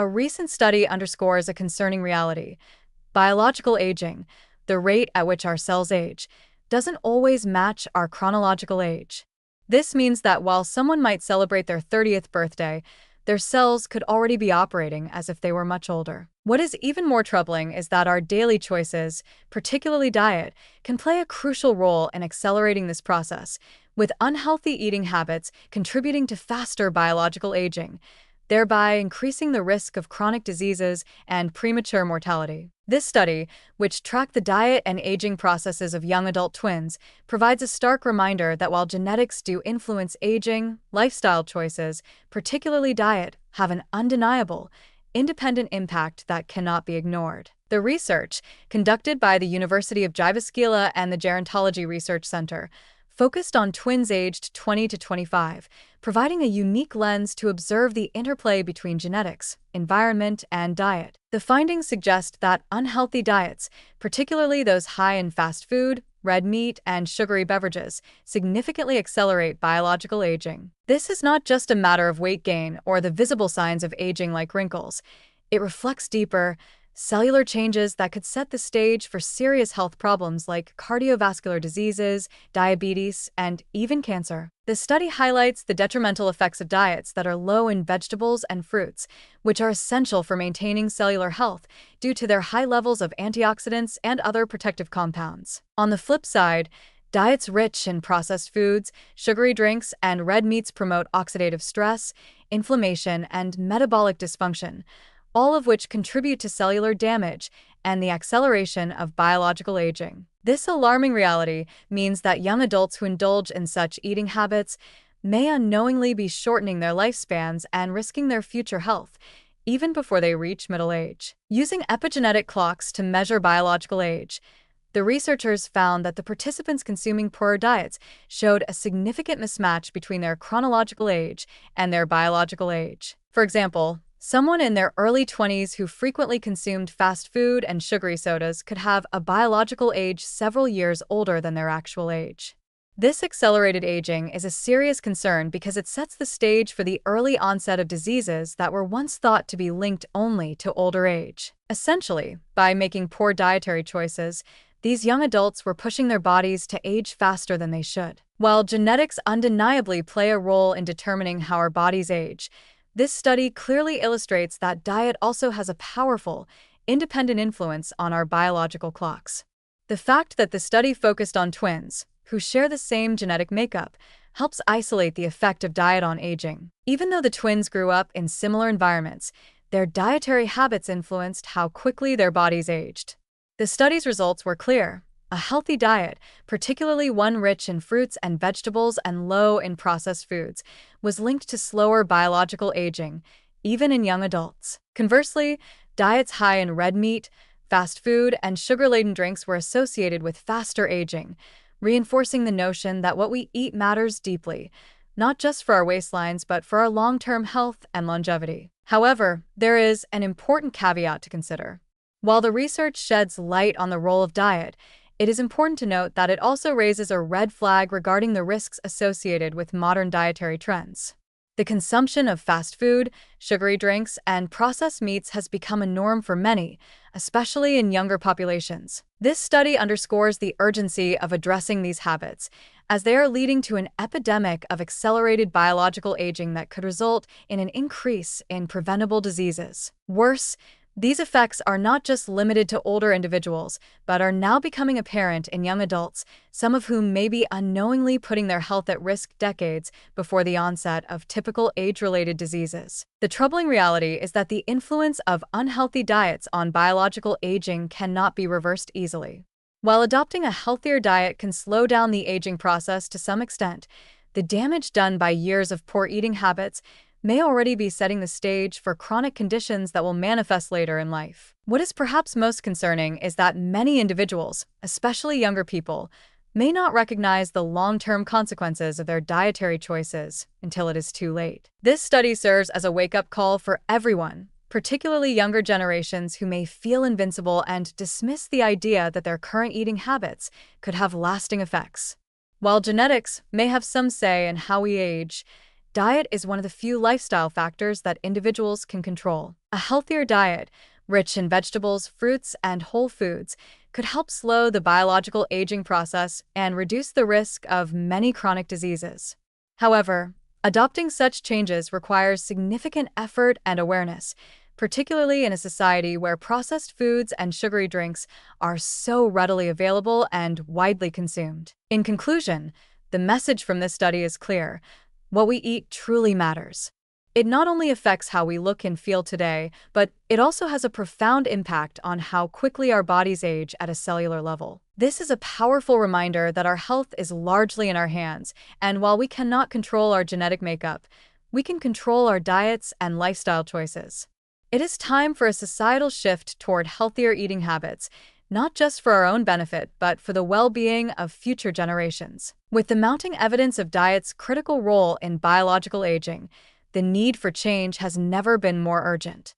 A recent study underscores a concerning reality. Biological aging, the rate at which our cells age, doesn't always match our chronological age. This means that while someone might celebrate their 30th birthday, their cells could already be operating as if they were much older. What is even more troubling is that our daily choices, particularly diet, can play a crucial role in accelerating this process, with unhealthy eating habits contributing to faster biological aging, thereby increasing the risk of chronic diseases and premature mortality. This study, which tracked the diet and aging processes of young adult twins, provides a stark reminder that while genetics do influence aging, lifestyle choices, particularly diet, have an undeniable, independent impact that cannot be ignored. The research, conducted by the University of Jyväskylä and the Gerontology Research Center, focused on twins aged 20 to 25, providing a unique lens to observe the interplay between genetics, environment, and diet. The findings suggest that unhealthy diets, particularly those high in fast food, red meat, and sugary beverages, significantly accelerate biological aging. This is not just a matter of weight gain or the visible signs of aging like wrinkles. It reflects deeper, cellular changes that could set the stage for serious health problems like cardiovascular diseases, diabetes, and even cancer. The study highlights the detrimental effects of diets that are low in vegetables and fruits, which are essential for maintaining cellular health due to their high levels of antioxidants and other protective compounds. On the flip side, diets rich in processed foods, sugary drinks, and red meats promote oxidative stress, inflammation, and metabolic dysfunction, all of which contribute to cellular damage and the acceleration of biological aging. This alarming reality means that young adults who indulge in such eating habits may unknowingly be shortening their lifespans and risking their future health, even before they reach middle age. Using epigenetic clocks to measure biological age, the researchers found that the participants consuming poorer diets showed a significant mismatch between their chronological age and their biological age. For example, someone in their early 20s who frequently consumed fast food and sugary sodas could have a biological age several years older than their actual age. This accelerated aging is a serious concern because it sets the stage for the early onset of diseases that were once thought to be linked only to older age. Essentially, by making poor dietary choices, these young adults were pushing their bodies to age faster than they should. While genetics undeniably play a role in determining how our bodies age, this study clearly illustrates that diet also has a powerful, independent influence on our biological clocks. The fact that the study focused on twins, who share the same genetic makeup, helps isolate the effect of diet on aging. Even though the twins grew up in similar environments, their dietary habits influenced how quickly their bodies aged. The study's results were clear. A healthy diet, particularly one rich in fruits and vegetables and low in processed foods, was linked to slower biological aging, even in young adults. Conversely, diets high in red meat, fast food, and sugar-laden drinks were associated with faster aging, reinforcing the notion that what we eat matters deeply, not just for our waistlines but for our long-term health and longevity. However, there is an important caveat to consider. While the research sheds light on the role of diet, it is important to note that it also raises a red flag regarding the risks associated with modern dietary trends. The consumption of fast food, sugary drinks, and processed meats has become a norm for many, especially in younger populations. This study underscores the urgency of addressing these habits, as they are leading to an epidemic of accelerated biological aging that could result in an increase in preventable diseases. Worse, these effects are not just limited to older individuals, but are now becoming apparent in young adults, some of whom may be unknowingly putting their health at risk decades before the onset of typical age-related diseases. The troubling reality is that the influence of unhealthy diets on biological aging cannot be reversed easily. While adopting a healthier diet can slow down the aging process to some extent, the damage done by years of poor eating habits may already be setting the stage for chronic conditions that will manifest later in life. What is perhaps most concerning is that many individuals, especially younger people, may not recognize the long-term consequences of their dietary choices until it is too late. This study serves as a wake-up call for everyone, particularly younger generations who may feel invincible and dismiss the idea that their current eating habits could have lasting effects. While genetics may have some say in how we age, Diet is one of the few lifestyle factors that individuals can control. A healthier diet, rich in vegetables, fruits, and whole foods, could help slow the biological aging process and reduce the risk of many chronic diseases. However, adopting such changes requires significant effort and awareness, particularly in a society where processed foods and sugary drinks are so readily available and widely consumed. In conclusion, the message from this study is clear. What we eat truly matters. It not only affects how we look and feel today, but it also has a profound impact on how quickly our bodies age at a cellular level. This is a powerful reminder that our health is largely in our hands, and while we cannot control our genetic makeup, we can control our diets and lifestyle choices. It is time for a societal shift toward healthier eating habits, not just for our own benefit, but for the well-being of future generations. With the mounting evidence of diet's critical role in biological aging, the need for change has never been more urgent.